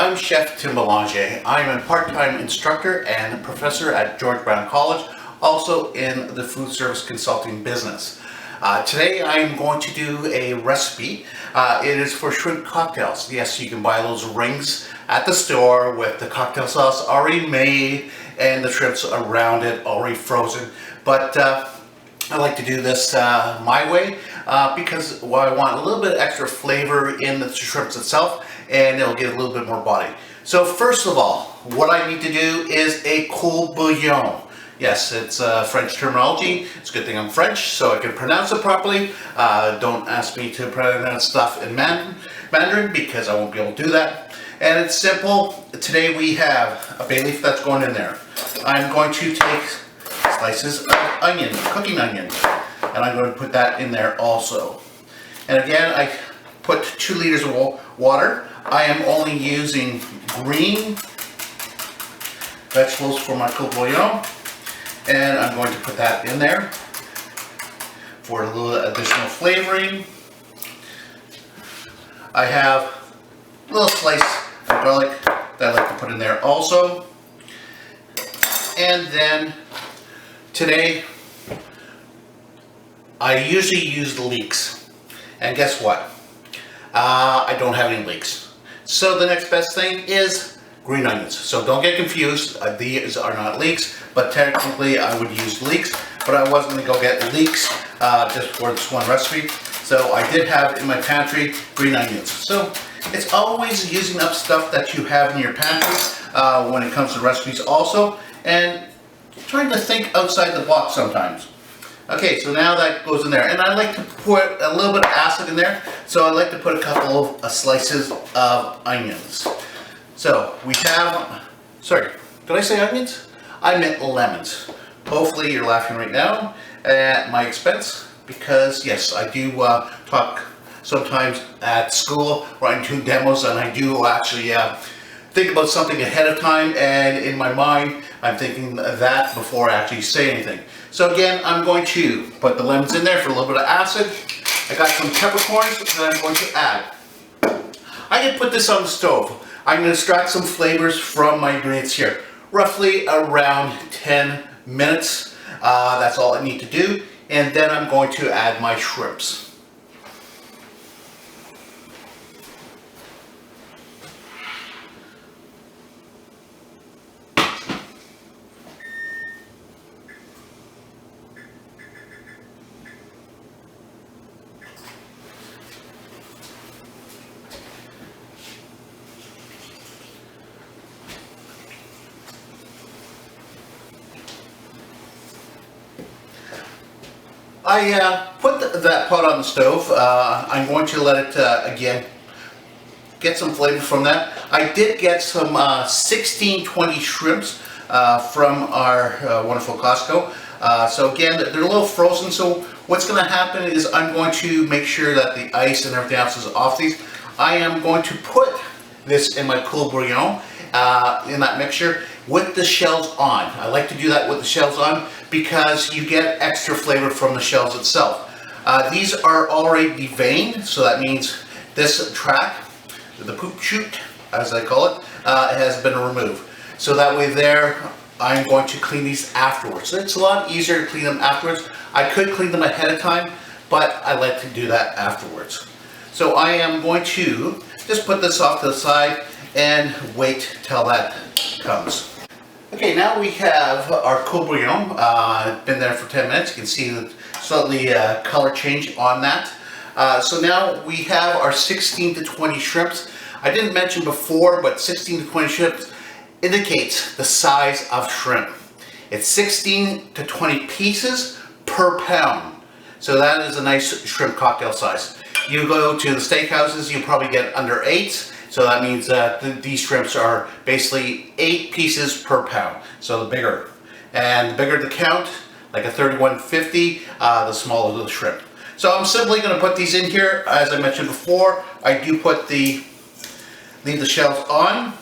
I'm Chef Tim Belanger. I'm a part-time instructor and professor at George Brown College, also in the food service consulting business. Today I'm going to do a recipe. It is for shrimp cocktails. Yes, you can buy those rings at the store with the cocktail sauce already made and the shrimps around it already frozen. But I like to do this my way because I want a little bit extra flavor in the shrimps itself, and it'll get a little bit more body. So first of all, what I need to do is a cold bouillon. Yes, it's French terminology. It's a good thing I'm French, so I can pronounce it properly. Don't ask me to pronounce stuff in Mandarin because I won't be able to do that. And it's simple. Today we have a bay leaf that's going in there. I'm going to take slices of onion, cooking onion, and I'm going to put that in there also. And again, I put 2 liters of water. I am only using green vegetables for my cold bouillon, and I'm going to put that in there for a little additional flavoring. I have a little slice of garlic that I like to put in there also. And then today, I usually use leeks, and guess what? I don't have any leeks. So the next best thing is green onions. So don't get confused, these are not leeks, but technically I would use leeks, but I wasn't going to go get leeks just for this one recipe. So I did have in my pantry green onions. So it's always using up stuff that you have in your pantry when it comes to recipes also, and trying to think outside the box sometimes. Okay, so now that goes in there, and I like to put a little bit of acid in there, so I like to put a couple of slices of onions. So we have, sorry, did I say onions? I meant lemons. Hopefully you're laughing right now at my expense, because yes, I do talk sometimes at school where I do demos, and I do actually think about something ahead of time, and in my mind I'm thinking that before I actually say anything. So again, I'm going to put the lemons in there for a little bit of acid. I got some peppercorns that I'm going to add. I can put this on the stove. I'm going to extract some flavors from my ingredients here. Roughly around 10 minutes. That's all I need to do. And then I'm going to add my shrimps. I put that pot on the stove. I'm going to let it, again, get some flavor from that. I did get some 1620 shrimps from our wonderful Costco. So again, they're a little frozen, so what's going to happen is I'm going to make sure that the ice and everything else is off these. I am going to put this in my cold bouillon in that mixture with the shells on. I like to do that with the shells on because you get extra flavor from the shells itself. These are already deveined, so that means this track, the poop chute, as I call it, has been removed. So that way there, I'm going to clean these afterwards. So it's a lot easier to clean them afterwards. I could clean them ahead of time, but I like to do that afterwards. So I am going to just put this off to the side and wait till that comes. Okay, now we have our cold bouillon. Been there for 10 minutes. You can see the slightly color change on that. So now we have our 16 to 20 shrimps. I didn't mention before, but 16 to 20 shrimps indicates the size of shrimp. It's 16 to 20 pieces per pound. So that is a nice shrimp cocktail size. You go to the steakhouses, you probably get under 8. So that means that these shrimps are basically 8 pieces per pound. So the bigger. And the bigger the count, like a 3150, the smaller the shrimp. So I'm simply going to put these in here. As I mentioned before, I do put leave the shells on.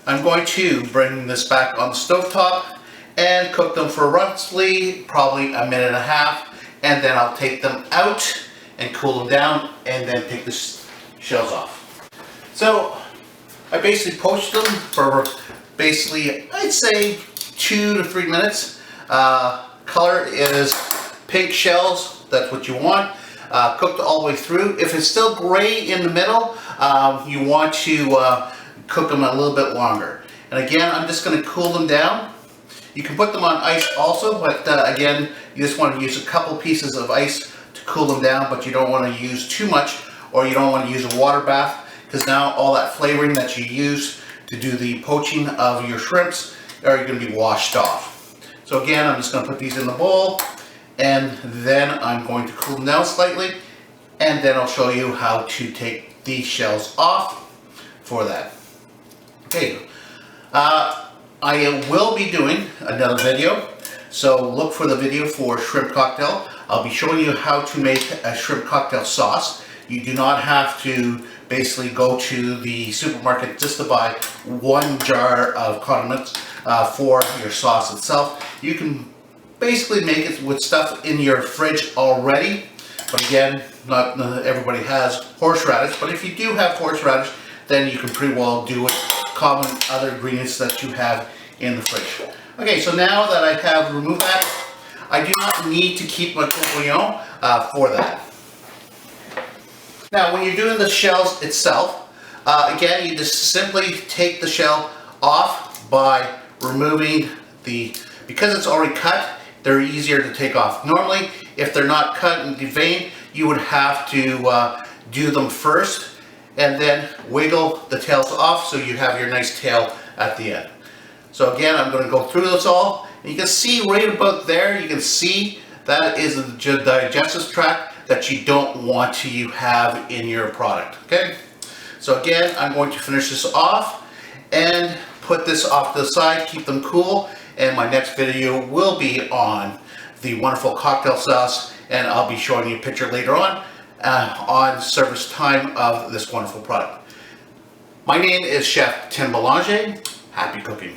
I'm going to bring this back on the stovetop and cook them for roughly probably a minute and a half, and then I'll take them out and cool them down and then take the shells off. So I basically poached them for basically, I'd say 2 to 3 minutes. Color is pink shells, that's what you want. Cooked all the way through. If it's still gray in the middle, you want to cook them a little bit longer. And again, I'm just going to cool them down. You can put them on ice also, but again, you just want to use a couple pieces of ice to cool them down, but you don't want to use too much, or you don't want to use a water bath, because now all that flavoring that you use to do the poaching of your shrimps are going to be washed off. So again, I'm just going to put these in the bowl, and then I'm going to cool them down slightly, and then I'll show you how to take these shells off for that. Okay, I will be doing another video, so look for the video for shrimp cocktail. I'll be showing you how to make a shrimp cocktail sauce. You do not have to basically go to the supermarket just to buy one jar of condiments for your sauce itself. You can basically make it with stuff in your fridge already, but again, not everybody has horseradish, but if you do have horseradish, then you can pretty well do it common other ingredients that you have in the fridge. Okay, so now that I have removed that, I do not need to keep my bouillon for that. Now, when you're doing the shells itself, again, you just simply take the shell off by removing because it's already cut, they're easier to take off. Normally, if they're not cut and deveined, you would have to do them first and then wiggle the tails off so you have your nice tail at the end. So again, I'm going to go through this all, and you can see right about there, you can see that is the digestive tract that you don't want to have in your product. Okay, so again, I'm going to finish this off and put this off to the side, keep them cool, and my next video will be on the wonderful cocktail sauce, and I'll be showing you a picture later on service time of this wonderful product. My name is Chef Tim Belanger. Happy cooking.